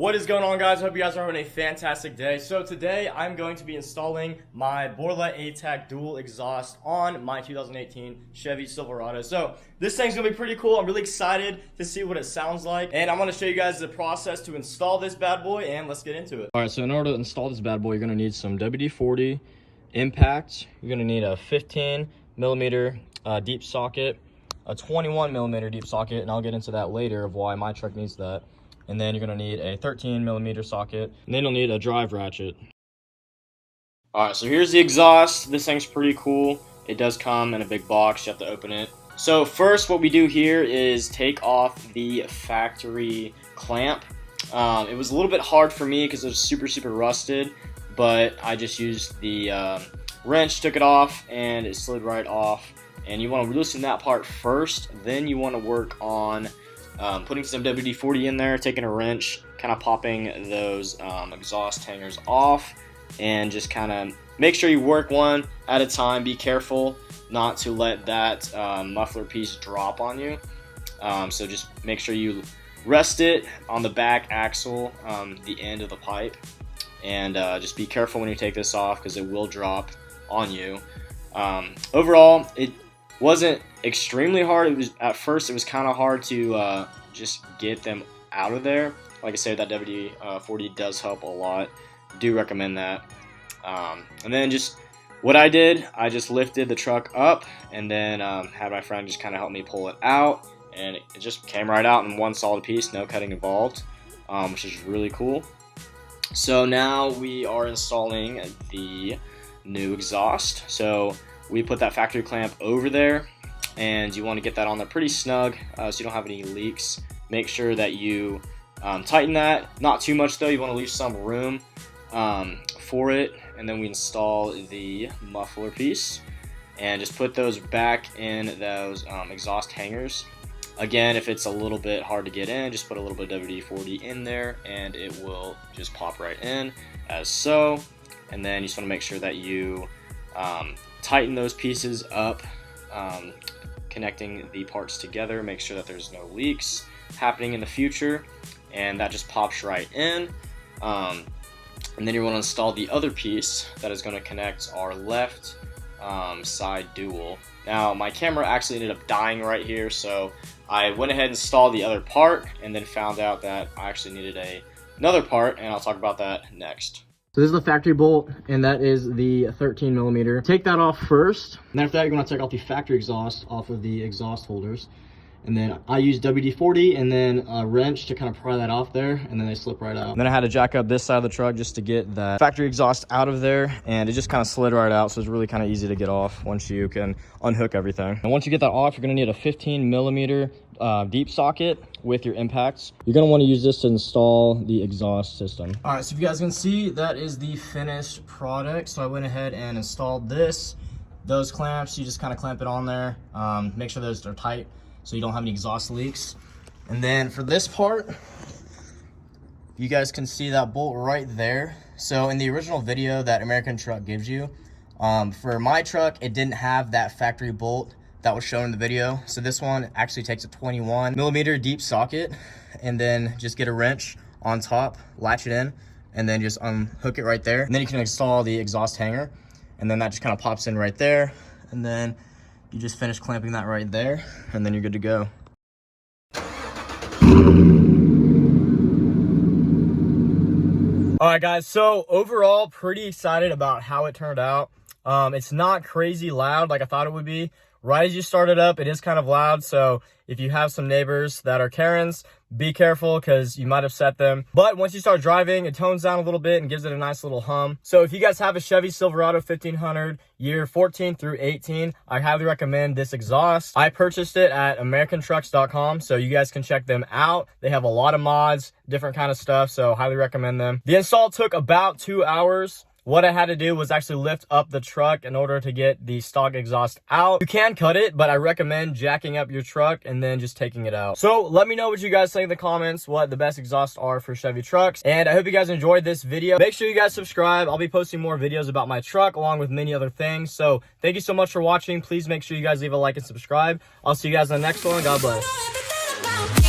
What is going on, guys? Hope you guys are having a fantastic day. So today I'm going to be installing my Borla ATAK dual exhaust on my 2018 Chevy Silverado. So this thing's gonna be pretty cool. I'm really excited to see what it sounds like, and I'm gonna show you guys the process to install this bad boy, and let's get into it. All right, so in order to install this bad boy, you're gonna need some WD-40 impact. You're gonna need a 15 millimeter deep socket, a 21 millimeter deep socket, and I'll get into that later of why my truck needs that. And then you're gonna need a 13 millimeter socket, and then you'll need a drive ratchet. All right, so here's the exhaust. This thing's pretty cool. It does come in a big box. You have to open it. So first, what we do here is take off the factory clamp. It was a little bit hard for me because it was super rusted, but I just used the wrench, took it off, and it slid right off. And you want to loosen that part first, then you want to work on putting some WD-40 in there, taking a wrench, kind of popping those exhaust hangers off, and just kind of make sure you work one at a time. Be careful not to let that muffler piece drop on you. So just make sure you rest it on the back axle, the end of the pipe, and just be careful when you take this off because it will drop on you. Overall, it wasn't extremely hard. At first it was kind of hard to just get them out of there. Like I said, that WD-40 does help a lot. Do recommend that. And then just what I did, I just lifted the truck up and then had my friend just kind of help me pull it out, and it just came right out in one solid piece, no cutting involved, which is really cool. So now we are installing the new exhaust. So we put that factory clamp over there, and you want to get that on there pretty snug so you don't have any leaks. Make sure that you tighten that, not too much though. You want to leave some room for it. And then we install the muffler piece and just put those back in those exhaust hangers. Again, if it's a little bit hard to get in, just put a little bit of WD-40 in there and it will just pop right in as so. And then you just want to make sure that you tighten those pieces up, connecting the parts together. Make sure that there's no leaks happening in the future, and that just pops right in. And then you want to install the other piece that is going to connect our left side dual. Now my camera actually ended up dying right here, so I went ahead and installed the other part and then found out that I actually needed another part, and I'll talk about that next. So this is the factory bolt, and that is the 13 millimeter. Take that off first, and after that you're going to take off the factory exhaust off of the exhaust holders. And then I use WD-40 and then a wrench to kind of pry that off there, and then they slip right out. And then I had to jack up this side of the truck just to get that factory exhaust out of there, and it just kind of slid right out, so it's really kind of easy to get off once you can unhook everything. And once you get that off, you're going to need a 15 millimeter deep socket with your impacts. You're going to want to use this to install the exhaust system. All right, so if you guys can see, that is the finished product. So I went ahead and installed this. Those clamps, you just kind of clamp it on there. Make sure those are tight so you don't have any exhaust leaks. And then for this part, you guys can see that bolt right there. So in the original video that American Truck gives you, for my truck, it didn't have that factory bolt that was shown in the video. So this one actually takes a 21 millimeter deep socket, and then just get a wrench on top, latch it in, and then just unhook it right there. And then you can install the exhaust hanger, and then that just kind of pops in right there. And then you just finish clamping that right there, and then you're good to go. All right, guys, so overall, pretty excited about how it turned out. It's not crazy loud like I thought it would be. Right as you start it up, it is kind of loud, so if you have some neighbors that are Karens, be careful because you might upset them. But once you start driving, it tones down a little bit and gives it a nice little hum. So if you guys have a Chevy Silverado 1500 year 14 through 18, I highly recommend this exhaust. I purchased it at americantrucks.com, so you guys can check them out. They have a lot of mods, different kind of stuff, so highly recommend them. The install took about 2 hours. What I had to do was actually lift up the truck in order to get the stock exhaust out. You can cut it, but I recommend jacking up your truck and then just taking it out. So let me know what you guys think in the comments, what the best exhausts are for Chevy trucks. And I hope you guys enjoyed this video. Make sure you guys subscribe. I'll be posting more videos about my truck along with many other things. So thank you so much for watching. Please make sure you guys leave a like and subscribe. I'll see you guys in the next one. God bless.